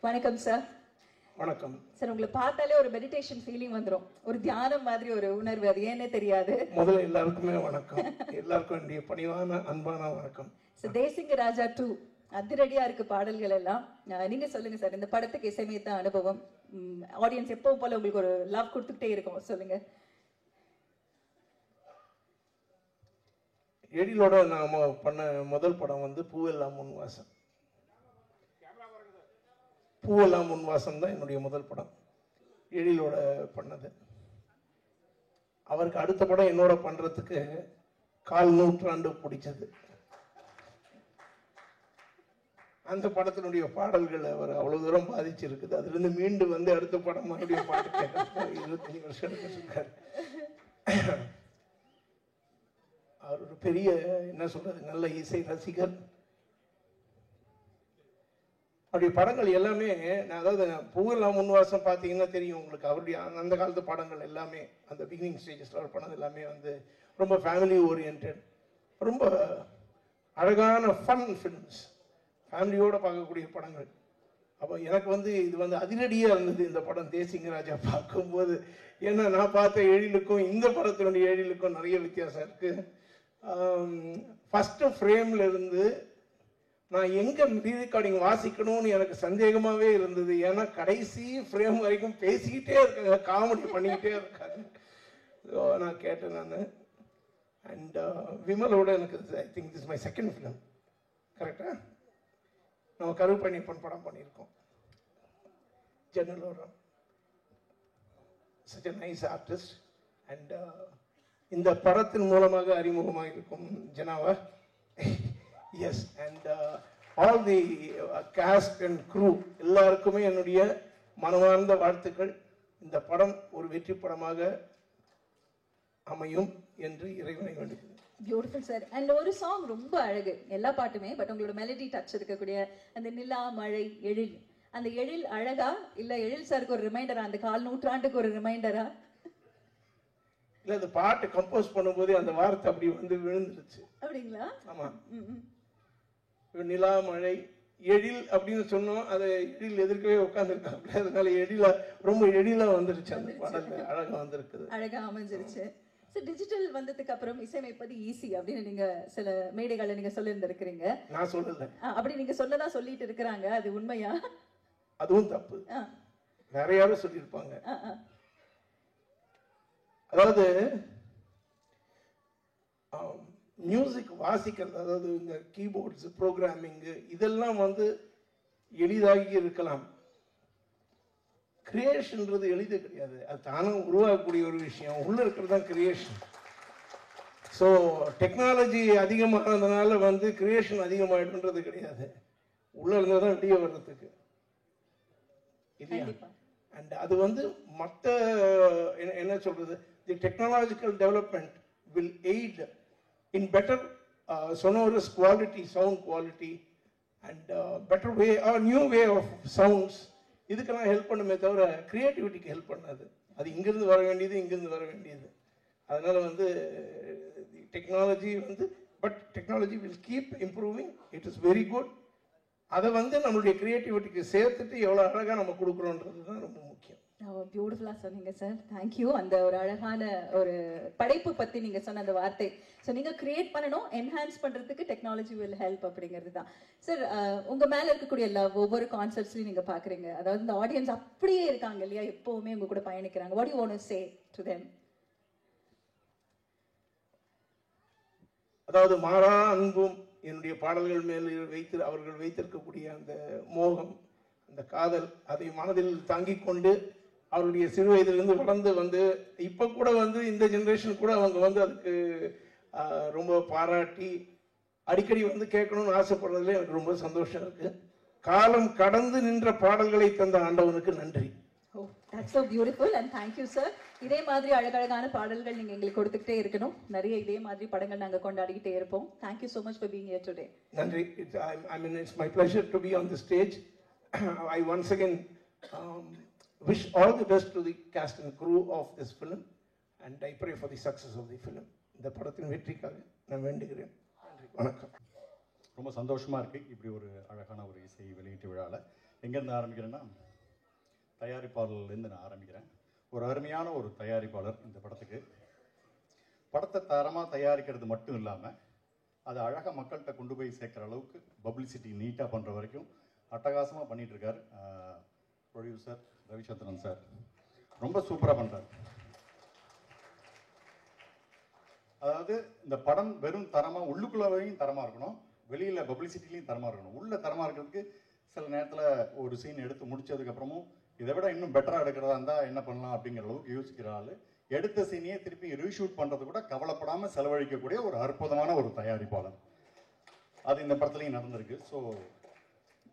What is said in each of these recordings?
வணக்கம் சார். வணக்கம் சார், உங்களை பார்த்தாலே ஒரு மெடிடேஷன் ஃபீலிங் வந்துடும், ஒரு தியானம் மாதிரி ஒரு உணர்வு, அது ஏன்னே தெரியாது. முதல்ல எல்லாருக்குமே வணக்கம், எல்லாருக்கும் என்னுடைய பணிவான அன்பான வணக்கம். சார், தேசிங்க ராஜா 2 அதிரடியா இருக்கு பாடல்கள் எல்லாம். நீங்க சொல்லுங்க சார், இந்த படத்துக்கு இசையமைத்த அனுபவம், ஆடியன்ஸ் எப்பவும் போல உங்களுக்கு ஒரு லவ் கொடுத்துக்கிட்டே இருக்கும், சொல்லுங்க. எழிலோட நாம பண்ண முதல் படம் வந்து பூவெல்லாம் முன்வாசம். பூவெல்லாம் முன்வாசம் தான் என்னுடைய முதல் படம், எழிலோட பண்ணது. அவருக்கு அடுத்த படம் என்னோட பண்றதுக்கு 1/4 நூற்றாண்டு பிடிச்சது. அந்த படத்தினுடைய பாடல்கள் அவர் அவ்வளவு தூரம் பாதிச்சிருக்குது. அதுல இருந்து மீண்டு வந்து அடுத்த படம் மறுபடியும் பாட்டு கேட்க 25 வருஷம் இருக்காரு. அவர் ஒரு பெரிய, என்ன சொல்றது, நல்ல இசை ரசிகர். அவருடைய படங்கள் எல்லாமே, அதாவது பூவெல்லாம் முன்வாசம் பார்த்தீங்கன்னா தெரியும் உங்களுக்கு. அவருடைய அந்த காலத்து படங்கள் எல்லாமே, அந்த பிகினிங் ஸ்டேஜஸ்ல அவர் பண்ணது எல்லாமே வந்து ரொம்ப ஃபேமிலி ஓரியன்ட், ரொம்ப அழகான ஃபன் ஃபிலிம்ஸ், ஃபேமிலியோட பார்க்கக்கூடிய படங்கள். அப்போ எனக்கு வந்து இது வந்து அதிரடியாக இருந்தது இந்த படம் தேசிங்க ராஜா பார்க்கும்போது. ஏன்னா நான் பார்த்த எழிலுக்கும் இந்த படத்தினுடைய எழிலுக்கும் நிறைய வித்தியாசம் இருக்கு. ஃபர்ஸ்ட் ஃப்ரேம்ல இருந்து நான் எங்க ரீரெக்கார்டிங் வாசிக்கணும்னு எனக்கு சந்தேகமாவே இருந்தது. ஏன்னா கடைசி ஃப்ரேம் வரைக்கும் பேசிக்கிட்டே இருக்காங்க, காமெடி பண்ணிக்கிட்டே இருக்காங்க. நான் கேட்டேன் நான். அண்ட் விமலோட எனக்கு I think this my second film, கரெக்டா? நம்ம கருப்பணியப்பன் படம் பண்ணியிருக்கோம், Jannal Oram. such a nice artist. And இந்த படத்தின் மூலமாக அறிமுகமாக இருக்கும் ஜனாவா. Yes. And all the cast and crew எல்லாருக்குமே என்னுடைய மனமார்ந்த வாழ்த்துக்கள். இந்த படம் ஒரு வெற்றி படமாக அமையும் என்று இறைவனை வேண்டுகிறேன். Beautiful sir. அண்ட் ஒரு சாங் ரொம்ப அழகு, எல்லா பாட்டுமே, பட் உங்களோட மெலடி டச் இருக்கக்கூடிய அந்த நிலா மழை எழில், அந்த எழில் அழகா இல்ல எழில் சாருக்கு ஒரு ரிமைண்டரா, அந்த 1/4 நூற்றாண்டுக்கு ஒரு ரிமைண்டரா? இல்ல, அந்த பாட்டு கம்போஸ் பண்ணும்போதே அந்த வார்த்தை அப்படி வந்து விழுந்துருச்சு. அப்படிங்களா? ஆமா. நிலா மழை எழில் அப்படின்னு சொன்னோம், அதை எழில் எதிர்க்கவே உட்காந்துருக்காங்க. அதனால எழிலா, ரொம்ப எழிலா வந்துருச்சு அந்த பாடல், அழகா வந்திருக்குது, அழகா அமைஞ்சிருச்சு. சார், டிஜிட்டல் வந்ததுக்கு அப்புறம் இசையமைப்பது ஈஸி அப்படின்னு நீங்க சில மேடைகள்ல நீங்க சொல்லியிருந்திருக்கிறீங்க. நான் சொல்லல, அப்படி நீங்க சொல்லதா சொல்லிட்டு இருக்கிறாங்க, அது உண்மையா? அதுவும் தப்பு, வேற யாரும் சொல்லியிருப்பாங்க. அதாவது மியூசிக் வாசிக்கிறது, அதாவது இந்த கீபோர்ட்ஸ் ப்ரோக்ராமிங்கு இதெல்லாம் வந்து எளிதாகி இருக்கலாம். கிரியேஷன்ன்றது எளிது கிடையாது, அது தானே உருவாக்கக்கூடிய ஒரு விஷயம். உள்ள இருக்கிறது தான் கிரியேஷன். ஸோ டெக்னாலஜி அதிகமானதுனால வந்து கிரியேஷன் அதிகமாயிடுன்றது கிடையாது, உள்ள இருந்தால் தான் வெளியே வர்றதுக்கு இல்லையா? அண்ட் அது வந்து மற்ற என்ன சொல்றது, the technological development will aid in better sonorous quality, sound quality, and better way or new way of sounds. இதுக்கெல்லாம் ஹெல்ப் பண்ணுமே தவிர கிரியேட்டிவிட்டிக்கு ஹெல்ப் பண்ணாது. அது இங்கிருந்து வர வேண்டியது இங்கிருந்து வர வேண்டியது. அதனால வந்து டெக்னாலஜி வந்து, but technology will keep improving, it is very good. அதை வந்து நம்மளுடைய கிரியேட்டிவிட்டிக்கு சேர்த்துட்டு எவ்வளோ அழகாக நம்ம கொடுக்குறோன்றது தான் ரொம்ப முக்கியம். பியூட்டிஃபுல்லா சொன்னீங்க சார், தேங்க்யூ. அந்த ஒரு அழகான ஒரு படைப்பு பத்தி நீங்க சொன்ன அந்த வார்த்தை, ஸோ நீங்க கிரியேட் பண்ணணும், என்ஹான்ஸ் பண்றதுக்கு டெக்னாலஜி வில் ஹெல்ப் அப்படிங்கிறது தான் சார். உங்க மேல இருக்கக்கூடிய லவ் ஒவ்வொரு கான்செப்ட்ஸ்லயும் நீங்க பாக்குறீங்க, அதாவது இந்த ஆடியன்ஸ் அப்படியே இருக்காங்க இல்லையா, எப்பவுமே உங்க கூட பயணிக்கிறாங்க. What you want to say to them? அதாவது மாறா அன்பும் என்னுடைய பாடல்கள் மேல் அவர்கள் வைத்திருக்கக்கூடிய அந்த மோகம், அந்த காதல், அதை மனதில் தாங்கிக் கொண்டு அவருடைய சிறு வயதிலிருந்து வளர்ந்து வந்து இப்போ கூட வந்து இந்த ஜென்ரேஷன் கூட அவங்க வந்து அதுக்கு ரொம்ப பாராட்டி அடிக்கடி வந்து கேட்கணும்னு ஆசைப்படுறதுல எனக்கு ரொம்ப சந்தோஷம் இருக்கு. காலம் கடந்து நின்ற பாடல்களை தந்த ஆண்டவனுக்கு நன்றி. Oh, that's so beautiful and thank you sir. இதே மாதிரி அழகழகான பாடல்கள் நீங்க எங்களுக்கு கொடுத்துக்கிட்டே இருக்கணும். நிறைய இதே மாதிரி படங்கள் நாங்க கொண்டாடிக்கிட்டே இருப்போம். Thank you so much for being here today. நன்றி. I mean it's my pleasure to be on the stage. I once again wish all the best to the cast and crew of this film and I pray for the success of the film. இந்த படத்தின் வெற்றிக்காக நான் வேண்டுகிறேன். நன்றி, வணக்கம். ரொம்ப சந்தோஷமா இருக்கு இப்படி ஒரு அழகான ஒரு இசை வெளியீட்டு விழாவில். எங்கேருந்து ஆரம்பிக்கிறேன்னா, தயாரிப்பாளர்லேருந்து நான் ஆரம்பிக்கிறேன். ஒரு அருமையான ஒரு தயாரிப்பாளர் இந்த படத்துக்கு. படத்தை தரமாக தயாரிக்கிறது மட்டும் இல்லாமல் அதை அழகாக மக்கள்கிட்ட கொண்டு போய் சேர்க்குற அளவுக்கு பப்ளிசிட்டி நீட்டாக பண்ணுற வரைக்கும் அட்டகாசமாக பண்ணிகிட்ருக்கார் ப்ரொடியூசர் ரவிச்சந்திரன் சார். ரொம்ப சூப்பராக பண்ணுறார். அதாவது இந்த படம் வெறும் தரமாக உள்ளுக்குள்ளவையும் தரமாக இருக்கணும், வெளியில் பப்ளிசிட்டிலையும் தரமாக இருக்கணும். உள்ள தரமாக இருக்கிறதுக்கு சில நேரத்தில் ஒரு சீன் எடுத்து முடிச்சதுக்கப்புறமும் இதை விட இன்னும் பெட்டராக எடுக்கிறதா இருந்தால் என்ன பண்ணலாம் அப்படிங்கிற அளவுக்கு யோசிக்கிற ஆள். எடுத்த சீனையே திருப்பி ரீஷூட் பண்ணுறது கூட கவலைப்படாமல் செலவழிக்கக்கூடிய ஒரு அற்புதமான ஒரு தயாரிப்பாளர். அது இந்த படத்துலையும் நடந்திருக்கு. ஸோ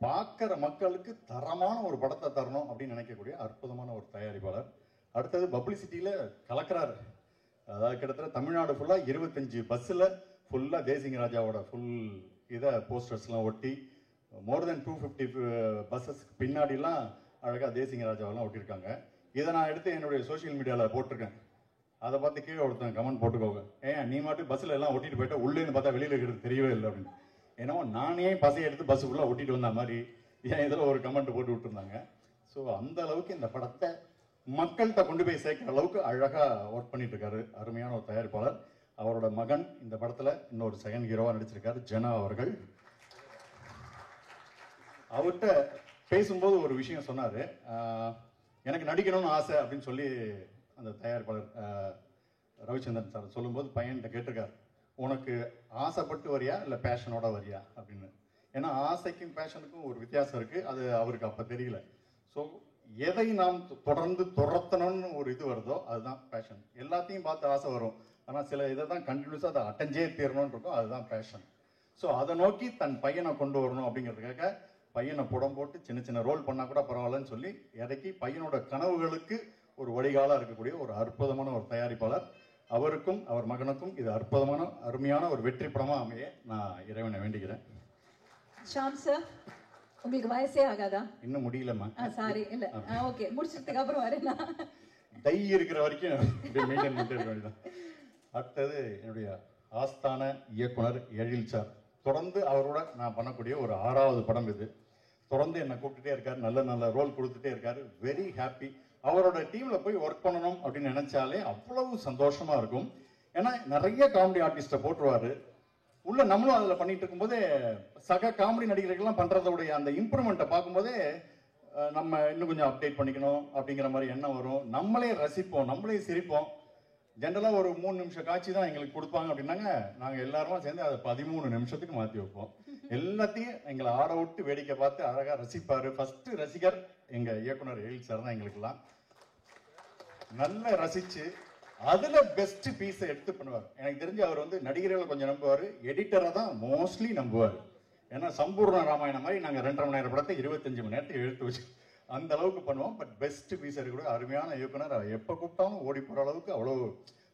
பார்க்குற மக்களுக்கு தரமான ஒரு படத்தை தரணும் அப்படின்னு நினைக்கக்கூடிய அற்புதமான ஒரு தயாரிப்பாளர். அடுத்தது பப்ளிசிட்டியில் கலக்கிறாரு. அதாவது கிட்டத்தட்ட தமிழ்நாடு ஃபுல்லாக 25 பஸ்ஸில் ஃபுல்லாக தேசிங்க ராஜாவோட ஃபுல் இதை போஸ்டர்ஸ்லாம் ஒட்டி மோர் தென் 250 பஸ்ஸஸ்க்கு பின்னாடிலாம் அழகாக தேசிங்க ராஜாவெல்லாம் ஒட்டியிருக்காங்க. இதை நான் எடுத்து என்னுடைய சோஷியல் மீடியாவில் போட்டிருக்கேன். அதை பார்த்து கீழே ஒருத்தன் கமெண்ட் போட்டுக்கோங்க, நீ மட்டும் பஸ்ஸில் எல்லாம் ஒட்டிட்டு போயிட்டா உள்ளேன்னு பார்த்தா வெளியில் இருக்கிறது தெரியவே இல்லை அப்படின்னு. ஏன்னா நானே பஸ்ஸை எடுத்து பஸ்ஸுக்குள்ளே ஒட்டிட்டு வந்த மாதிரி என் இதில் ஒரு கமெண்ட் போட்டு விட்டுருந்தாங்க. ஸோ அந்த அளவுக்கு இந்த படத்தை மக்கள்கிட்ட கொண்டு போய் சேர்க்கிற அளவுக்கு அழகாக ஒர்க் பண்ணிட்டு இருக்காரு அருமையான ஒரு தயாரிப்பாளர். அவரோட மகன் இந்த படத்தில் இன்னொரு செகண்ட் ஹீரோவாக நடிச்சிருக்காரு, ஜனா அவர்கள். அவர்கிட்ட பேசும்போது ஒரு விஷயம் சொன்னார், எனக்கு நடிக்கணும்னு ஆசை அப்படின்னு சொல்லி அந்த தயாரிப்பாளர் ரவிச்சந்திரன் சார் சொல்லும்போது பையன்கிட்ட கேட்டிருக்காரு, உனக்கு ஆசைப்பட்டு வரியா இல்லை பேஷனோட வரியா அப்படின்னு. ஏன்னா ஆசைக்கும் பேஷனுக்கும் ஒரு வித்தியாசம் இருக்குது, அது அவருக்கு அப்போ தெரியல. ஸோ எதை நாம் தொடர்ந்து துரத்தணும்னு ஒரு இது வருதோ அதுதான் பேஷன். எல்லாத்தையும் பார்த்து ஆசை வரும், ஆனால் சில இதை தான் கண்டினியூஸாக அதை அட்டெஞ்சே தீரணும்னு இருக்கும், அதுதான் பேஷன். ஸோ அதை நோக்கி தன் பையனை கொண்டு வரணும் அப்படிங்கிறதுக்காக பையனை புடம் போட்டு சின்ன சின்ன ரோல் பண்ணால் கூட பரவாயில்லன்னு சொல்லி இறக்கி பையனோட கனவுகளுக்கு ஒரு வடிகாலாக இருக்கக்கூடிய ஒரு அற்புதமான ஒரு தயாரிப்பாளர். அவருக்கும் அவர் மகனுக்கும் இது அற்புதமான அருமையான ஒரு வெற்றி படமாக அமைய நான் இறைவனை வேண்டிக்கிறேன். ஷாம் சார், உங்களுக்கு வயசே ஆகாதா? இன்னும் முடியலம்மா. சாரி, இல்ல ஓகே, முடிச்சதுக்கு அப்புறம் வரேன். டை இருக்கிற வரைக்கும் மெயின்டைன் பண்ணிட்டு இருக்க வேண்டியதான். அடுத்தது என்னுடைய ஆஸ்தான இயக்குனர் எழில் சார். தொடர்ந்து அவரோட நான் பண்ணக்கூடிய ஒரு 6வது படம் இது. தொடர்ந்து என்னை கூப்பிட்டுட்டே இருக்காரு, நல்ல நல்ல ரோல் கொடுத்துட்டே இருக்காரு. Very happy. அவரோட டீம்ல போய் ஒர்க் பண்ணணும் அப்படின்னு நினைச்சாலே அவ்வளவு சந்தோஷமா இருக்கும். ஏன்னா நிறைய காமெடி ஆர்டிஸ்ட்டை போட்டுருவாரு உள்ள. நம்மளும் அதில் பண்ணிட்டு இருக்கும்போதே சக காமெடி நடிகர்கள்லாம் பண்றதோடைய அந்த இம்ப்ரூவ்மெண்ட்டை பார்க்கும்போதே நம்ம இன்னும் கொஞ்சம் அப்டேட் பண்ணிக்கணும் அப்படிங்கிற மாதிரி எண்ணம் வரும். நம்மளே ரசிப்போம், நம்மளே சிரிப்போம். ஜென்ரலாக ஒரு 3 நிமிஷம் காட்சி தான் எங்களுக்கு கொடுப்பாங்க அப்படின்னாங்க, நாங்கள் எல்லாருமா சேர்ந்து அதை 13 நிமிஷத்துக்கு மாற்றி வைப்போம். எல்லாத்தையும் எங்களை ஆட விட்டு வேடிக்கை பார்த்து அழகாக ரசிப்பார். ஃபர்ஸ்ட் ரசிகர் எங்கள் இயக்குனர் எழில் சார் தான். எங்களுக்கெல்லாம் நல்லா ரசித்து அதில் பெஸ்ட் பீஸை எடுத்து பண்ணுவார். எனக்கு தெரிஞ்சு அவர் வந்து நடிகர்களை கொஞ்சம் நம்புவார், எடிட்டரை தான் மோஸ்ட்லி நம்புவார். ஏன்னா சம்பூர்ண ராமாயணம் மாதிரி நாங்கள் 2.5 மணி நேரம் படத்தை 25 மணி நேரத்தை எழுத்து வச்சு அந்த அளவுக்கு பண்ணுவோம். பட் பெஸ்ட் பீஸ் இருக்கக்கூடிய அருமையான இயக்குனர். எப்போ கூப்பிட்டாலும் ஓடி போகிற அளவுக்கு அவ்வளோ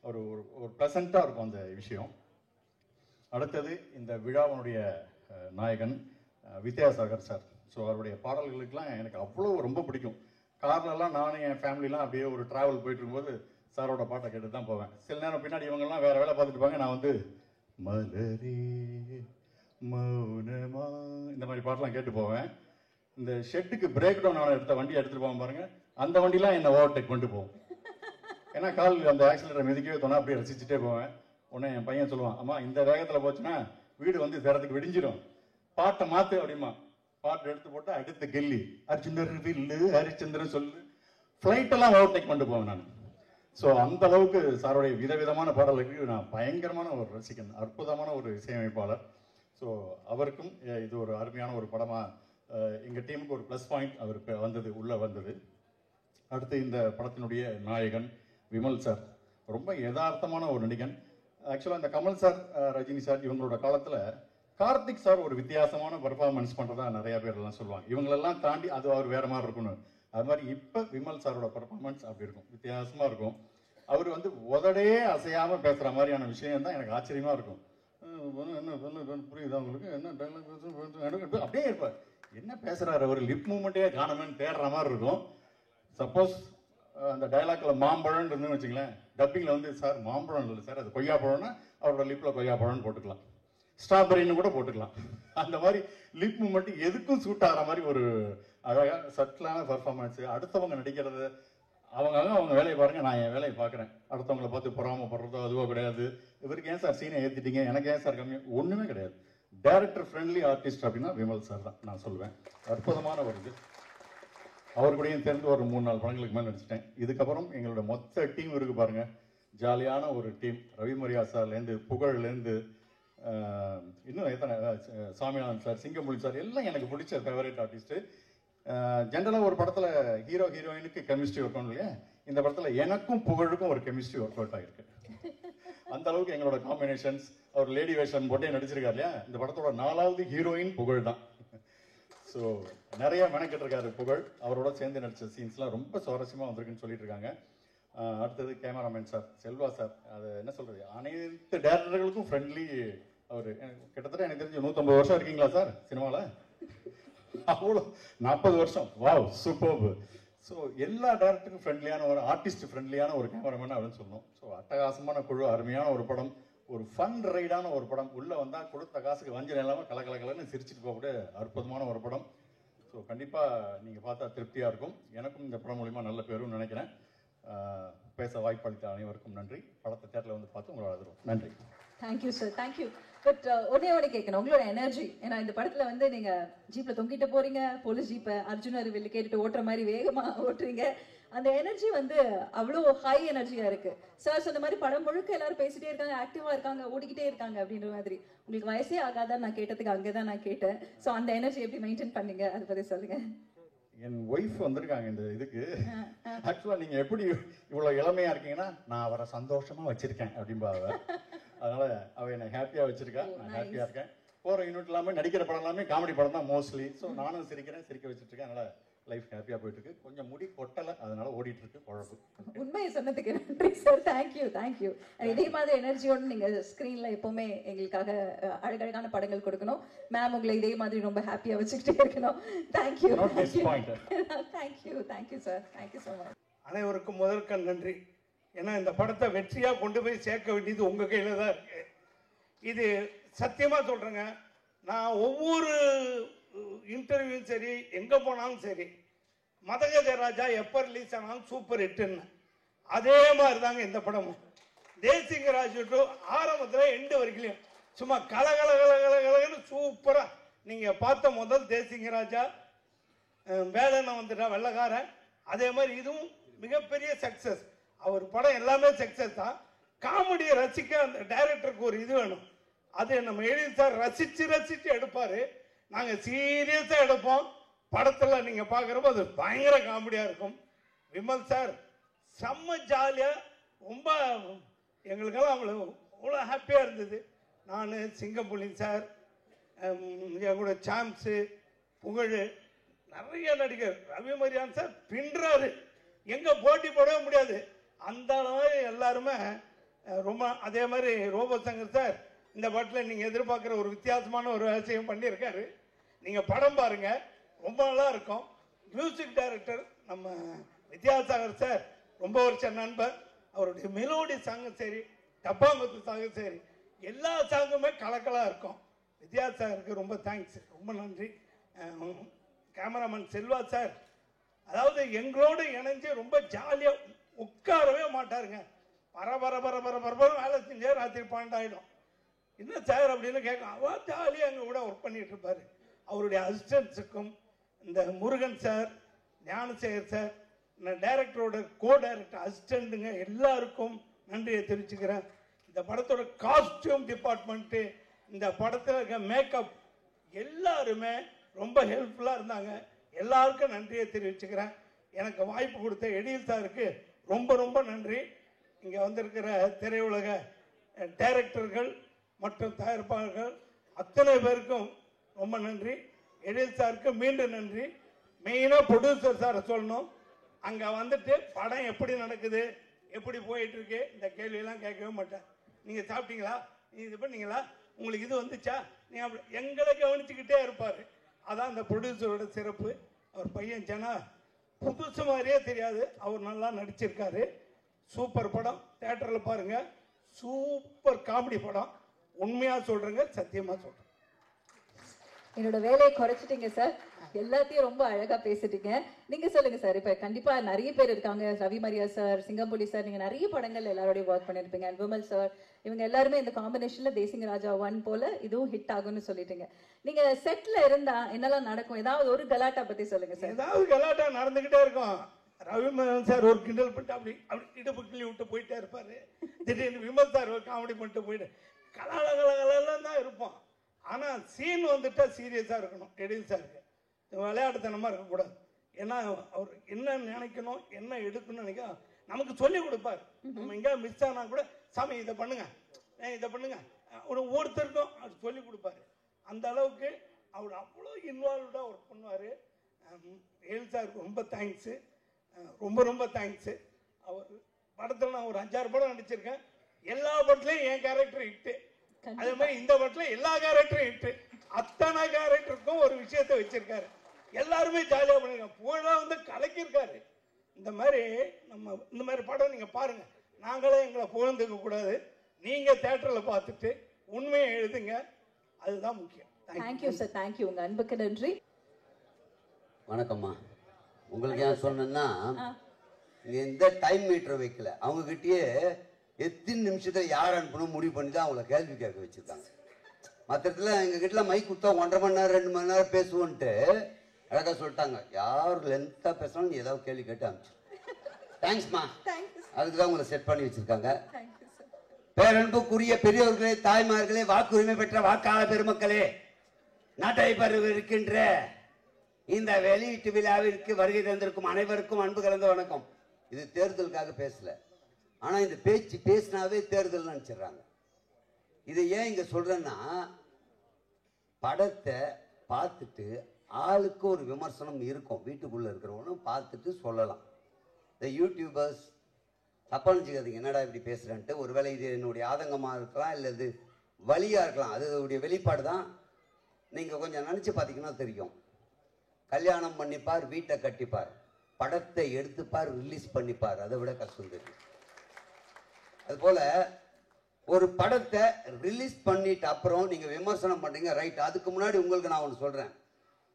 ஒரு ஒரு ப்ளசண்ட்டாக இருக்கும் அந்த விஷயம். அடுத்தது இந்த விழாவினுடைய நாயகன் வித்யாசாகர் சார். ஸோ அவருடைய பாடல்களுக்கெல்லாம் எனக்கு அவ்வளோ ரொம்ப பிடிக்கும். கார்லெல்லாம் நானும் என் ஃபேமிலிலாம் அப்படியே ஒரு ட்ராவல் போயிட்டு இருக்கும்போது சாரோட பாட்டை கேட்டு தான் போவேன். சில நேரம் பின்னாடி இவங்கெல்லாம் வேறு வேலை பார்த்துட்டு இருப்பாங்க, நான் வந்து மலரே மௌனமா இந்த மாதிரி பாட்டெலாம் கேட்டு போவேன். இந்த ஷெட்டுக்கு பிரேக் டவுன் ஆன எடுத்த வண்டியை எடுத்துகிட்டு போவோம் பாருங்க, அந்த வண்டிலாம் என்னை ஓவர்டேக் கொண்டு போவோம். ஏன்னா கால் அந்த ஆக்சிலேட்டரை மிதிக்கவே தோணா அப்படியே ரசிச்சுட்டே போவேன். உடனே என் பையன் சொல்லுவான், அம்மா இந்த வேகத்தில் போச்சுன்னா வீடு வந்து தரத்துக்கு விடிஞ்சிடும், பாட்டை மாற்று அப்படிமா. பாட்டு எடுத்து போட்டு அடுத்த கெல்லி அர்ஜுனர் வில்லு ஹரிச்சந்திரன் சொல்லு ஃப்ளைட்டெல்லாம் ஓவர்டேக் கொண்டு போவேன் நான். ஸோ அந்த அளவுக்கு சாருடைய விதவிதமான பாடலுக்கு நான் பயங்கரமான ஒரு ரசிகன், அற்புதமான ஒரு இசையமைப்பாளர். ஸோ அவருக்கும் இது ஒரு அருமையான ஒரு படமாக எங்கள் டீமுக்கு ஒரு ப்ளஸ் பாயிண்ட் அவருக்கு வந்தது, உள்ளே வந்தது. அடுத்து இந்த படத்தினுடைய நாயகன் விமல் சார். ரொம்ப யதார்த்தமான ஒரு நடிகன். ஆக்சுவலாக இந்த கமல் சார், ரஜினி சார் இவங்களோட காலத்தில் கார்த்திக் சார் ஒரு வித்தியாசமான பர்ஃபார்மன்ஸ் பண்ணுறதா நிறைய பேர் எல்லாம் சொல்லுவாங்க. இவங்களெல்லாம் தாண்டி அது அவர் வேற மாதிரி இருக்கணும். அது மாதிரி இப்போ விமல் சாரோட பர்ஃபார்மன்ஸ் அப்படி இருக்கும், வித்தியாசமாக இருக்கும். அவர் வந்து உதடே அசையாமல் பேசுகிற மாதிரியான விஷயம் தான் எனக்கு ஆச்சரியமாக இருக்கும். என்ன புரியுதா உங்களுக்கு, என்ன டைலாக் அப்படியே இருப்பார். என்ன பேசுகிறாரு அவர், லிப் மூமெண்ட்டே காணமேன்னு தேடுற மாதிரி இருக்கும். சப்போஸ் அந்த டைலாக்ல மாம்பழம் இருந்துன்னு வச்சுங்களேன், டப்பிங்கில் வந்து சார் மாம்பழம் இல்லை சார் அது கொய்யா பழம்னா அவரோட லிப்பில் கொய்யா பழம்னு போட்டுக்கலாம், ஸ்ட்ராபெரின்னு கூட போட்டுக்கலாம். அந்த மாதிரி லிப் மூமெண்ட் எதுக்கும் சூட் ஆகிற மாதிரி ஒரு அழகாக சட்டிலான பர்ஃபார்மன்ஸு, அடுத்தவங்க நடிக்கிறது, அவங்க வேலையை பாருங்க, நான் என் வேலையை பார்க்குறேன். அடுத்தவங்களை பார்த்து பொறாமப்படுறதோ அதுவோ கிடையாது. இவருக்கு ஏன் சார் சீனை ஏற்றிட்டீங்க, எனக்கு ஏன் சார் கம்மி, ஒன்றுமே கிடையாது. டைரக்டர் ஃப்ரெண்ட்லி ஆர்டிஸ்ட் அப்படின்னா விமல் சார் தான் நான் சொல்லுவேன். அற்புதமான ஒரு இது. அவர் கூடயும் சேர்ந்து ஒரு 3-4 படங்களுக்கு மேலே நடிச்சிட்டேன். இதுக்கப்புறம் எங்களோட மொத்த டீம் இருக்குது பாருங்கள், ஜாலியான ஒரு டீம். ரவி மரியா சார்லேருந்து, புகழ்லேருந்து, இன்னும் எத்தனை, சாமிநாதன் சார், சிங்கமொழி சார், எல்லாம் எனக்கு பிடிச்ச ஃபேவரட் ஆர்டிஸ்ட்டு. ஜென்ரலாக ஒரு படத்தில் ஹீரோ ஹீரோயினுக்கு கெமிஸ்ட்ரி ஒர்க் ஆகும் இல்லையா, இந்த படத்தில் எனக்கும் புகழுக்கும் ஒரு கெமிஸ்ட்ரி ஒர்க் அவுட் ஆகிருக்கு. அந்த அளவுக்கு எங்களோட காம்பினேஷன்ஸ். அவர் லேடி வேஷன் போட்டே நடிச்சிருக்காரு இல்லையா, இந்த படத்தோட 4வது ஹீரோயின் புகழ் தான். ஸோ நிறைய மெனக்கெட்டிருக்காரு புகழ். அவரோட சேர்ந்து நடித்த சீன்ஸ்லாம் ரொம்ப சுவாரஸ்யமாக வந்திருக்குன்னு சொல்லிட்டு இருக்காங்க. அடுத்தது கேமராமேன் சார், செல்வா சார். அது என்ன சொல்கிறது, அனைத்து டேரக்டர்களுக்கும் ஃப்ரெண்ட்லி. அவர் கிட்டத்தட்ட எனக்கு தெரிஞ்சு 150 வருஷம் இருக்கீங்களா சார் சினிமாவில்? அவ்வளோ 40 வருஷம். Wow, superb. ஸோ எல்லா டேரக்டருக்கும் ஃப்ரெண்ட்லியான ஒரு ஆர்டிஸ்ட், ஃப்ரெண்ட்லியான ஒரு கேமராமேன் அப்படின்னு சொல்லணும். ஸோ அட்டகாசமான குழு, அருமையான ஒரு படம், ஒரு ஃபன் ரைடான ஒரு படம். உள்ளே வந்தால் கொடுத்த காசுக்கு வஞ்சனை இல்லாமல் கலகலன்னு சிரிச்சுட்டு போகக்கூடிய அற்புதமான ஒரு படம். ஸோ கண்டிப்பாக நீங்கள் பார்த்தா திருப்தியாக இருக்கும். எனக்கும் இந்த படம் மூலிமா நல்ல பேரும்னு நினைக்கிறேன். பேச வாய்ப்பளித்த அனைவருக்கும் நன்றி. படத்தை தேட்டரில் வந்து பார்த்து உங்களோட ஆதரவு. நன்றி. Thank you sir, thank you. பட் ஒன்னே கேட்கணும், உங்களோட எனர்ஜி. ஏன்னா இந்த படத்துல வந்து நீங்க ஜீப்ல தொங்கிட்டு போறீங்க, போலீஸ் ஜீப்பை அர்ஜுன் அறிவில் கேட்டுட்டு ஓட்டுற மாதிரி வேகமா ஓட்டுறீங்க. அந்த எனர்ஜி வந்து அவ்வளோ ஹை எனர்ஜியா இருக்கு. சார் சொன்ன மாதிரி படம் முழுக்க எல்லாரும் பேசிட்டே இருக்காங்க, ஆக்டிவா இருக்காங்க, ஓடிக்கிட்டே இருக்காங்க அப்படின்ற மாதிரி. உங்களுக்கு வயசே ஆகாதான் நான் கேட்டதுக்கு அங்கேதான் நான் கேட்டேன். ஸோ அந்த எனர்ஜி எப்படி மெயின்டைன் பண்ணீங்க, அதை பத்தி சொல்லுங்க. என் ஒய்ஃப் வந்திருக்காங்க இந்த இதுக்கு. ஆக்சுவலாக நீங்கள் எப்படி இவ்வளோ இளமையாக இருக்கீங்கன்னா, நான் அவரை சந்தோஷமாக வச்சுருக்கேன் அப்படின்பா அவ. அதனால் அவள் என்னை ஹாப்பியாக வச்சுருக்கா, நான் ஹாப்பியாக இருக்கேன். போகிற யூனிட் எல்லாமே நடிக்கிற படம் எல்லாமே காமெடி படம் தான் மோஸ்ட்லி. ஸோ நானும் சிரிக்கிறேன், சிரிக்க வச்சுட்ருக்கேன். அதனால் லைஃப் ஹாப்பியாக போயிட்டுருக்கு. கொஞ்சம் முடி கொட்டலை, அதனால ஓடிட்டுருக்கு குழப்பு. உண்மையை சொன்னதுக்கு நன்றி சார், தேங்க்யூ தேங்க்யூ. இதே மாதிரி எனர்ஜியோடு நீங்கள் ஸ்க்ரீனில் எப்போவுமே எங்களுக்காக அழகழகான படங்கள் கொடுக்கணும். மேம் உங்களை இதே மாதிரி ரொம்ப ஹாப்பியாக வச்சுக்கிட்டே இருக்கணும். Thank you thank you thank you sir, thank you so much. அனைவருக்கும் முதற்கண் நன்றி. ஏன்னா இந்த படத்தை வெற்றியாக கொண்டு போய் சேர்க்க வேண்டியது உங்கள் கையில் தான் இருக்கு. இது சத்தியமாக சொல்கிறேங்க, நான் ஒவ்வொரு இன்டர்வியூவும் சரி, எங்கே போனாலும் சரி, மதகஜ ராஜா எப்போ ரிலீஸ் ஆனாலும் சூப்பர் ஹிட்டுன்னு. அதே மாதிரி தாங்க இந்த படமும். தேசிங்கராஜ் டு ஆரம்பத்தில் எண்டு வரைக்கும் சும்மா கலகலகலகலகலன்னு சூப்பராக. நீங்கள் பார்த்த முதல் தேசிங்கராஜா, வேலைன்னு வந்துட்டா வெள்ளக்காரன், அதே மாதிரி இதுவும் மிகப்பெரிய சக்ஸஸ். அவர் படம் எல்லாமே சக்ஸஸ் தான். காமெடியை ரசிக்க அந்த டைரக்டருக்கு ஒரு இது வேணும். அது நம்ம எழில் சார் ரசித்து ரசித்து எடுப்பார். நாங்கள் சீரியஸாக எடுப்போம். படத்தில் நீங்கள் பார்க்குறப்போ அது பயங்கர காமெடியாக இருக்கும். விமல் சார் செம்ம ஜாலியாக, ரொம்ப எங்களுக்கெல்லாம் அவ்வளோ ஹாப்பியாக இருந்தது. நான், சிங்கம்புலி சார், எங்களோட சாம்ஸு, புகழ், நிறைய நடிகர், ரவி மரியான் சார் பின்றாரு. எங்கே போட்டி போடவே முடியாது அந்த அளவு எல்லாருமே ரொம்ப. அதே மாதிரி ரோபோ சங்கர் சார் இந்த படத்தில் நீங்கள் எதிர்பார்க்குற ஒரு வித்தியாசமான ஒரு விஷயம் பண்ணியிருக்காரு. நீங்கள் படம் பாருங்கள், ரொம்ப நல்லா இருக்கும். மியூசிக் டைரக்டர் நம்ம வித்யாசாகர் சார், ரொம்ப வருஷ நண்பர். அவருடைய மெலோடி சாங்கும் சரி, டப்பாங்குத்து சாங்கும் சரி, எல்லா சாங்குமே கலக்கலாக இருக்கும். வித்யாசாகருக்கு ரொம்ப தேங்க்ஸ், ரொம்ப நன்றி. கேமராமேன் செல்வா சார், அதாவது எங்களோடு இணைஞ்சு ரொம்ப ஜாலியாக உட்காரவே மாட்டாருங்க. பரபர வேலை செஞ்சே ராத்திரி 12 ஆகிடும். என்ன சார் அப்படின்னு கேட்க, அவர் ஜாலியாக எங்கள் கூட ஒர்க் பண்ணிட்டு இருப்பார். அவருடைய அசிஸ்டன்ஸுக்கும், இந்த முருகன் சார், ஞானசேகர் சார், டைரக்டரோட கோ டைரக்டர் அசிஸ்டண்ட்டுங்க, எல்லாருக்கும் நன்றியை தெரிவிச்சுக்கிறேன். இந்த படத்தோட காஸ்டியூம் டிபார்ட்மெண்ட்டு, இந்த படத்தில் இருக்க மேக்கப், எல்லாருமே ரொம்ப ஹெல்ப்ஃபுல்லாக இருந்தாங்க. எல்லாருக்கும் நன்றியை தெரிவிச்சுக்கிறேன். எனக்கு வாய்ப்பு கொடுத்த எழில் சாருக்கு ரொம்ப ரொம்ப நன்றி. இங்கே வந்திருக்கிற திரையுலக டைரக்டர்கள் மற்றும் தயாரிப்பாளர்கள் அத்தனை பேருக்கும் ரொம்ப நன்றி. எழில் சாருக்கு மீண்டும் நன்றி. மெயினாக ப்ரொடியூசர் சாரை சொல்லணும். அங்கே வந்துட்டு படம் எப்படி நடக்குது, எப்படி போயிட்டு இருக்கு, இந்த கேள்வியெல்லாம் கேட்கவே மாட்டேன். நீங்கள் சாப்பிட்டீங்களா, நீங்கள் இது பண்ணீங்களா, உங்களுக்கு இது வந்துச்சா, நீங்கள் அப்படி எங்களை கவனிச்சுக்கிட்டே இருப்பார். அதான் அந்த ப்ரொடியூசரோட சிறப்பு. அவர் பையன் ஜனா புதுசு மாதிரியே தெரியாது, அவர் நல்லா நடிச்சிருக்காரு. சூப்பர் படம், தியேட்டரில் பாருங்கள். சூப்பர் காமெடி படம், உண்மையாக சொல்கிறேங்க, சத்தியமாக சொல்கிறேன். என்னோட வேலையை குறைச்சிட்டீங்க சார். எல்லாத்தையும் ரொம்ப அழகா பேசிட்டீங்க. நீங்க சொல்லுங்க சார். இப்ப கண்டிப்பா நிறைய பேர் இருக்காங்க. ரவி மரியா சார், சிங்கம்புலி சார், நீங்க நிறைய படங்கள் எல்லாரோடய ஒர்க் பண்ணிருப்பீங்க. அண்ட் விமல் சார், இவங்க எல்லாருமே இந்த காம்பினேஷன்ல தேசிங்க ராஜா 1 போல இதுவும் ஹிட் ஆகும்னு சொல்லிட்டீங்க. நீங்க செட்ல இருந்தா என்னெல்லாம் நடக்கும்? ஏதாவது ஒரு கலாட்டா பத்தி சொல்லுங்க சார். ஏதாவது கலாட்டா நடந்துகிட்டே இருக்கும். ரவிமோகன் சார் ஒரு கிண்டல் பண்ணிட்டு அப்படி இடுப்பு கிள்ளி விட்டு போயிட்டே இருப்பாரு. திடீர்னு விமல் சார் ஒரு காமெடி பண்ணிட்டு போயிட்டு கலாலகலாம் தான் இருப்போம். ஆனா சீன் வந்துட்டா சீரியஸா இருக்கணும். எடில் சாருக்கு விளையாட்டுத்தனமா இருக்கக்கூடாது. ஏன்னா அவர் என்ன நினைக்கணும், என்ன எடுக்கணும்னு நினைக்க நமக்கு சொல்லி கொடுப்பாரு. நம்ம எங்கேயாவது மிஸ் ஆனா கூட சாமி இதை பண்ணுங்க, இதை பண்ணுங்க, ஒவ்வொருத்தருக்கும் அவர் சொல்லி கொடுப்பாரு. அந்த அளவுக்கு அவர் அவ்வளோ இன்வால்வ்டா ஒர்க் பண்ணுவார். எழில் சாருக்கு ரொம்ப தேங்க்ஸு, ரொம்ப ரொம்ப தேங்க்ஸு. அவர் படத்தில் நான் ஒரு 5-6 படம் நடிச்சிருக்கேன். எல்லா படத்துலையும் என் கேரக்டர் ஹிட்டு. அதே மாதிரி இந்த படத்தில் எல்லா கேரக்டரும் ஹிட்டு. அத்தனை கேரக்டருக்கும் ஒரு விஷயத்தை வச்சிருக்காரு. எல்லாருமே ஜாலியாக பண்ணிருக்காங்க. புகழாக வந்து கலக்கியிருக்காரு. இந்த மாதிரி படம் நீங்கள் பாருங்கள். நாங்களே எங்களை புகழ்ந்துக்க கூடாது. நீங்கள் தேட்டரில் பார்த்துட்டு உண்மையை எழுதுங்க. அதுதான் முக்கியம். Thank you sir. தேங்க்யூ. உங்கள் அன்புக்கு நன்றி. வணக்கம்மா. உங்களுக்கு ஏன் சொன்னா எந்த டைம் மீட்டர் வைக்கல. அவங்க கிட்டயே எத்தனை நிமிஷத்துல யார் அனுப்பணும் முடிவு பண்ணி தான் அவங்கள கேள்வி கேட்க வச்சிருக்காங்க. மற்ற இடத்துல எங்க கிட்ட மைக் கொடுத்தா 1.5 மணி நேரம் 2 மணி நேரம் பேசுவோன்ட்டு அழகா சொல்லிட்டாங்க. யார் லென்த்தா பேசணும் நீ ஏதாவது கேள்வி கேட்டு அனுப்பிச்சு. தேங்க்ஸ்மா. அதுக்குதான் உங்களை செட் பண்ணி வச்சிருக்காங்க. பேரன்புக்குரிய பெரியவர்களே, தாய்மார்களே, வாக்குரிமை பெற்ற வாக்காளர் பெருமக்களே, நாட்டை இருக்கின்ற இந்த வெளியீட்டு விழாவிற்கு வருகை தந்திருக்கும் அனைவருக்கும் அன்பு கலந்த வணக்கம். இது தேர்தலுக்காக பேசல. ஆனா இந்த பேச்சு பேசினாவே தேர்தல் நினைச்சிடறாங்க. இதை ஏன் இங்க சொல்றேன்னா, படத்தை பார்த்துட்டு ஆளுக்கு ஒரு விமர்சனம் இருக்கும். வீட்டுக்குள்ள இருக்கிறவனும் பார்த்துட்டு சொல்லலாம். இந்த யூடியூபர்ஸ் தப்பா நினைச்சுக்காதீங்க, என்னடா இப்படி பேசுறேன்ட்டு. ஒருவேளை இது என்னுடைய ஆதங்கமா இருக்கலாம், இல்லை இது வலியா இருக்கலாம். அதோடைய வெளிப்பாடு தான். நீங்க கொஞ்சம் நினைச்சு பார்த்தீங்கன்னா தெரியும். கல்யாணம் பண்ணிப்பார், வீட்டை கட்டிப்பார், படத்தை எடுத்துப்பார், ரிலீஸ் பண்ணிப்பார், அதை விட கஷ்டம் தெரியும். அதுபோல ஒரு படத்தை ரிலீஸ் பண்ணிட்டு அப்புறம் நீங்க விமர்சனம் பண்றீங்க, ரைட். அதுக்கு முன்னாடி உங்களுக்கு நான் ஒன்று சொல்றேன்.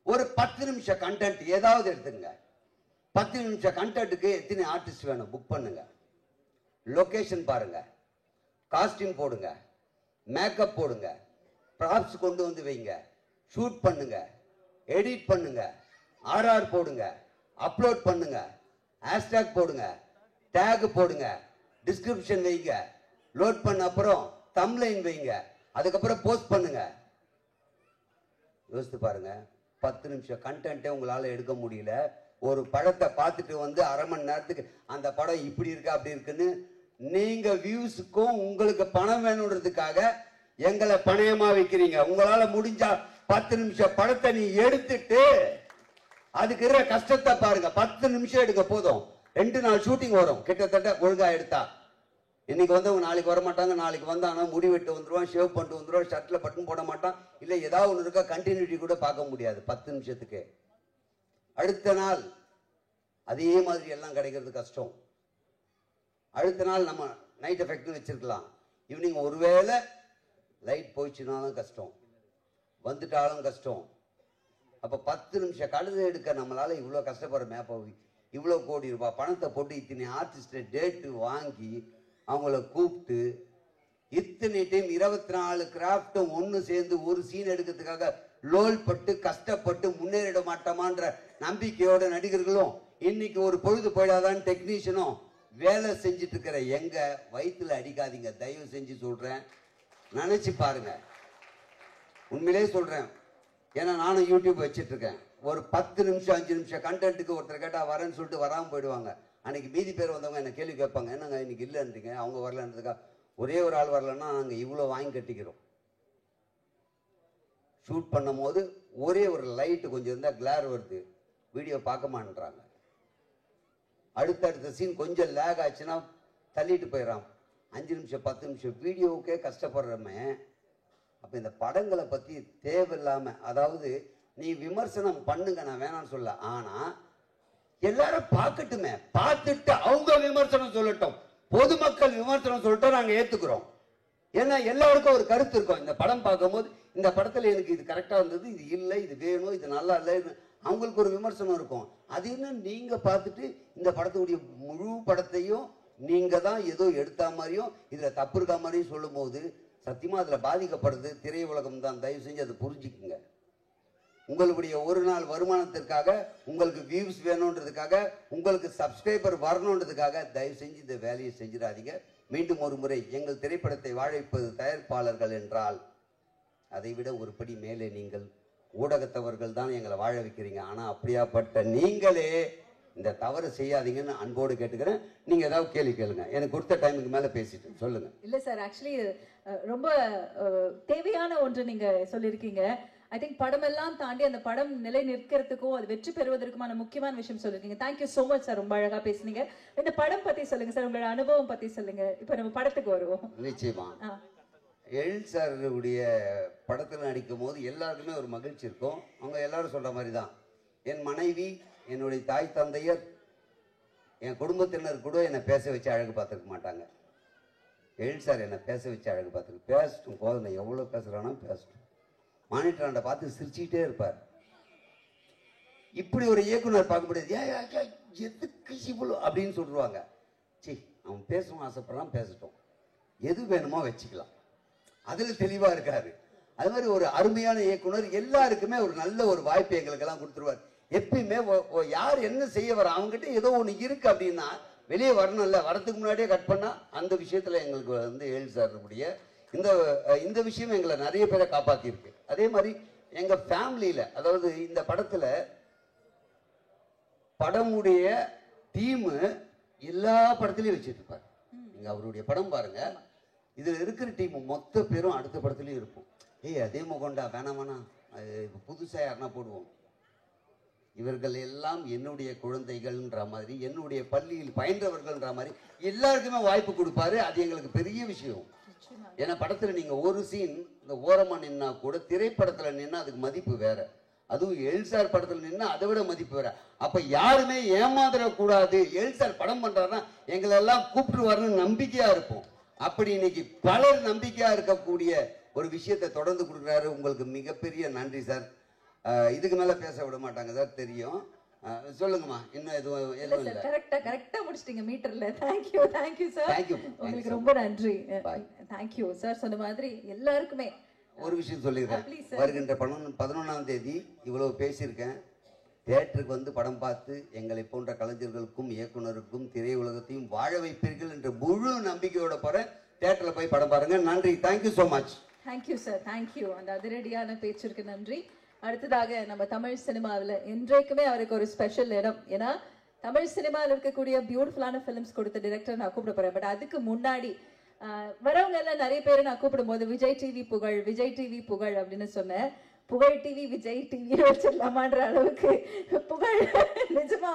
ஒரு 10 நிமிஷம் கண்டென்ட் ஏதாவது எடுத்துங்க. 10 நிமிஷம் கண்டென்ட்டுக்கு எத்தனை ஆர்டிஸ்ட் வேணும் புக் பண்ணுங்க. லொகேஷன் பாருங்க, காஸ்டியூம் போடுங்க, மேக்கப் போடுங்க, ப்ராப்ஸ் கொண்டு வந்து வைங்க, ஷூட் பண்ணுங்க, எடிட் பண்ணுங்க, ஆர்ஆர் போடுங்க, அப்லோட் பண்ணுங்க, ஹேஷ்டேக் போடுங்க, டேக் போடுங்க, டிஸ்கிரிப்ஷன் வைங்க, லோட் பண்ண அப்புறம் தம்ப்லைன் வைங்க, அதுக்கப்புறம் போஸ்ட் பண்ணுங்க. யோசித்து பாருங்க. 10 நிமிஷம் கண்டென்ட்டே உங்களால எடுக்க முடியல. ஒரு படத்தை பார்த்துட்டு வந்து 1/2 மணி நேரத்துக்கு அந்த படம் இப்படி இருக்கா அப்படி இருக்குன்னு நீங்க வியூஸுக்கும் உங்களுக்கு பணம் வேணுன்றதுக்காக எங்களை பணயமா வைக்கிறீங்க. உங்களால முடிஞ்சா 10 நிமிஷம் படத்தை நீ எடுத்துட்டு அதுக்கு இருக்கிற கஷ்டத்தை பாருங்க. 10 நிமிஷம் எடுக்க போதும். 2 நாள் ஷூட்டிங் வரும் கிட்டத்தட்ட ஒழுங்கா எடுத்தா. இன்னைக்கு வந்தவங்க நாளைக்கு வர மாட்டாங்க. நாளைக்கு வந்தானா முடி வெட்டு வந்துருவான், ஷேவ் பண்ணிட்டு வந்துருவான், ஷர்ட்ல பட்டன் போட மாட்டான், இல்லை ஏதாவது ஒன்று இருக்கா, கண்டினியூட்டி கூட பார்க்க முடியாது 10 நிமிஷத்துக்கு. அடுத்த நாள் அதே மாதிரி எல்லாம் கிடைக்கிறது கஷ்டம். அடுத்த நாள் நம்ம நைட் எஃபெக்ட் வச்சிருக்கலாம். ஈவினிங் ஒருவேளை லைட் போயிடுச்சுனாலும் கஷ்டம், வந்துட்டாலும் கஷ்டம். அப்போ 10 நிமிஷம் கழுதை எடுக்க நம்மளால இவ்வளோ கஷ்டப்படுறோமே. அப்போ இவ்வளோ கோடி ரூபாய் பணத்தை போட்டு இத்தனை ஆர்டிஸ்ட டேட்டு வாங்கி அவங்கள கூப்பிட்டு இத்தனை டைம் 24 கிராஃப்டும் ஒன்று சேர்ந்து ஒரு சீன் எடுக்கிறதுக்காக லோல் பட்டு கஷ்டப்பட்டு முன்னேறிட மாட்டோமான்ற நம்பிக்கையோட நடிகர்களும் இன்னைக்கு ஒரு பொழுது போயிடாதான் டெக்னீஷியனும் வேலை செஞ்சுட்டு இருக்கிற எங்க வயிற்றுல அடிக்காதீங்க, தயவு செஞ்சு சொல்றேன். நினைச்சு பாருங்க. உண்மையிலே சொல்றேன். ஏன்னா நானும் யூடியூப் வச்சுட்டு இருக்கேன். ஒரு 10 நிமிஷம் 5 நிமிஷம் கண்டென்ட்டுக்கு ஒருத்தர் கேட்டா வரேன்னு சொல்லிட்டு வராமல் போயிடுவாங்க. அன்னைக்கு மீதி பேர் வந்தவங்க என்ன கேள்வி கேட்பாங்க, என்னங்க இன்னைக்கு இல்லைன்றீங்க, அவங்க வரலன்றதுக்கா. ஒரே ஒரு ஆள் வரலன்னா நாங்கள் இவ்வளோ வாங்கி கட்டிக்கிறோம். ஷூட் பண்ணும் போது ஒரே ஒரு லைட்டு கொஞ்சம் இருந்தால் கிளார் வருது, வீடியோ பார்க்க மாட்டேன்றாங்க. அடுத்தடுத்த சீன் கொஞ்சம் லேக் ஆச்சுன்னா தள்ளிட்டு போயிடறான். 5 நிமிஷம் 10 நிமிஷம் வீடியோவுக்கே கஷ்டப்படுறமே. அப்போ இந்த படங்களை பற்றி தேவையில்லாம, அதாவது நீ விமர்சனம் பண்ணுங்க, நான் வேணான்னு சொல்ல, ஆனால் எல்லாரும் பார்க்கட்டுமே, பார்த்துட்டு அவங்க விமர்சனம் சொல்லட்டும். பொதுமக்கள் விமர்சனம் சொல்லிட்டோம், நாங்கள் ஏற்றுக்கிறோம். ஏன்னா எல்லாருக்கும் ஒரு கருத்து இருக்கும். இந்த படம் பார்க்கும்போது இந்த படத்துல எனக்கு இது கரெக்டா இருந்தது, இது இல்லை, இது வேணும், இது நல்லா இல்லை, அவங்களுக்கு ஒரு விமர்சனம் இருக்கும். அது என்ன நீங்க பார்த்துட்டு இந்த படத்துடைய முழு படத்தையும் நீங்க தான் ஏதோ எடுத்த மாதிரியும் இதுல தப்பு இருக்கா மாதிரியும் சொல்லும் போது சத்தியமா அதுல பாதிக்கப்படுறது திரையுலகம் தான். தயவு செஞ்சு அதை புரிஞ்சுக்குங்க. உங்களுடைய ஒரு நாள் வருமானத்திற்காக, உங்களுக்கு வியூஸ் வேணுன்றதுக்காக, உங்களுக்கு சப்ஸ்கிரைபர் வரணுன்றதுக்காக தயவு செஞ்சு இந்த வேலையை செஞ்சிடாதீங்க. மீண்டும் ஒரு முறை, எங்கள் திரைப்படத்தை வாழ வைப்பது தயாரிப்பாளர்கள் என்றால் அதை விட ஒரு படி மேலே நீங்கள் ஊடகத்தவர்கள் தான் எங்களை வாழ வைக்கிறீங்க. ஆனா அப்படியாப்பட்ட நீங்களே இந்த தவறு செய்யாதீங்கன்னு அன்போடு கேட்டுக்கிறேன். நீங்க ஏதாவது கேள்வி கேளுங்க. எனக்கு கொடுத்த டைமுக்கு மேல பேசிட்டு சொல்லுங்க. இல்ல சார், ஆக்சுவலி ரொம்ப தேவையான ஒன்று நீங்க சொல்லியிருக்கீங்க. ஐ திங்க் படம் எல்லாம் தாண்டி அந்த படம் நிலை நிற்கிறதுக்கும் அது வெற்றி பெறுவதற்குமான முக்கியமான விஷயம் சொல்லிருக்கீங்க. தேங்க்யூ சோ மச் சார், ரொம்ப அழகா பேசுனீங்க. இந்த படம் பத்தி சொல்லுங்க சார், உங்களோட அனுபவம் பத்தி சொல்லுங்க. இப்ப நம்ம படத்துக்கு வருவோம். நிச்சயமா எழில் சாருடைய படத்தில் நடிக்கும் போது எல்லாருக்குமே ஒரு மகிழ்ச்சி இருக்கும். அவங்க எல்லாரும் சொல்ற மாதிரி தான். என் மனைவி, என்னுடைய தாய் தந்தையர், என் குடும்பத்தினர் கூட என்னை பேச வச்சு அழகு பார்த்துருக்க மாட்டாங்க. எழில் சார் என்னை பேச வச்சு அழகு பார்த்துருக்கு. பேசட்டும் போதும், நான் எவ்வளோ பேசுகிறானோ பேசட்டும். மானிட்டராண்ட பார்த்து சிரிச்சுக்கிட்டே இருப்பார். இப்படி ஒரு இயக்குனர் பார்க்க முடியாது. எதுக்கு இவ்வளோ அப்படின்னு சொல்லுவாங்க. சி, அவன் பேசணும் ஆசைப்படுறான், பேசட்டும், எது வேணுமோ வச்சுக்கலாம், அதில் தெளிவாக இருக்காரு. அது மாதிரி ஒரு அருமையான இயக்குனர். எல்லாருக்குமே ஒரு நல்ல ஒரு வாய்ப்பு எங்களுக்கெல்லாம் கொடுத்துருவார். எப்பயுமே யார் என்ன செய்ய வர அவங்ககிட்ட ஏதோ ஒன்று இருக்கு அப்படின்னா வெளியே வரணும்ல, வரதுக்கு முன்னாடியே கட் பண்ணா அந்த விஷயத்துல எங்களுக்கு வந்து எழில் சாருடைய இந்த விஷயம் எங்களை நிறைய பேரை காப்பாத்திருக்கு. அதே மாதிரி எங்க ஃபேமிலியில, அதாவது இந்த படத்துல படமுடைய டீமு எல்லா படத்துலயும் வச்சுட்டு இருப்பாரு. நீங்க அவருடைய படம் பாருங்க, இதுல இருக்கிற டீம் மொத்த பேரும் அடுத்த படத்துலயும் இருப்போம். ஏய் அதே முகண்டா, வேணாம் புதுசா யாருன்னா போடுவோம். இவர்கள் எல்லாம் என்னுடைய குழந்தைகள்ன்ற மாதிரி, என்னுடைய பள்ளியில் பயின்றவர்கள்ன்ற மாதிரி எல்லாருக்குமே வாய்ப்பு கொடுப்பாரு. அது எங்களுக்கு பெரிய விஷயம். ஏன்னா படத்துல நீங்க ஒரு சீன் இந்த ஓரமா நின்னா கூட திரைப்படத்துல நின்னா அதுக்கு மதிப்பு வேற. அதுவும் எல்சார் படத்துல நின்னா அதை விட மதிப்பு வேற. அப்ப யாருமே ஏமாந்துடக்கூடாது. எல்சார் படம் பண்றாருன்னா எங்களை எல்லாம் கூப்பிட்டுருவாருன்னு நம்பிக்கையா இருப்போம். அப்படி இன்னைக்கு பலர் நம்பிக்கையா இருக்கக்கூடிய ஒரு விஷயத்தை தொடர்ந்து கொடுக்குறாரு. உங்களுக்கு மிகப்பெரிய நன்றி சார். இதுக்கு மேல பேச விட மாட்டாங்க சார், தெரியும். சொல்லுங்கம்மா, இன்னும் எதுவும் இல்ல. கரெக்டா முடிச்சிட்டீங்க மீட்டர்ல. Thank you sir. தேங்க்யூ, உங்களுக்கு ரொம்ப நன்றி. Thank you sir. சொன்ன மாதிரி எல்லாருக்குமே ஒரு விஷயம் சொல்லிடுறேன். வருகின்ற 11ஆம் தேதி இவ்வளவு பேசியிருக்கேன். தியேட்டருக்கு வந்து படம் பார்த்து எங்களை போன்ற கலைஞர்களுக்கும் இயக்குனருக்கும் திரையுலகத்தையும் வாழ வைப்பீர்கள் என்ற முழு நம்பிக்கையோட போறேன். தியேட்டர்ல போய் படம் பாருங்க. நன்றி. Thank you so much. Thank you sir. Thank you. அந்த அதிரடியான பேச்சிற்கு நன்றி. அடுத்ததாக நம்ம தமிழ் சினிமாவில் என்றைக்குமே அவருக்கு ஒரு ஸ்பெஷல் இடம். ஏன்னா தமிழ் சினிமாவில் இருக்கக்கூடிய பியூட்டிஃபுல்லான ஃபிலிம்ஸ் கொடுத்த டிரெக்டர் நான் கூப்பிட போறேன். பட் அதுக்கு முன்னாடி வரவங்க எல்லாம் நிறைய பேரை நான் கூப்பிடும் போது விஜய் டிவி புகழ் அப்படின்னு சொன்னேன். புகழ் டிவி விஜய் டிவி வச்சிடலாமான்ற அளவுக்கு புகழ் நிஜமா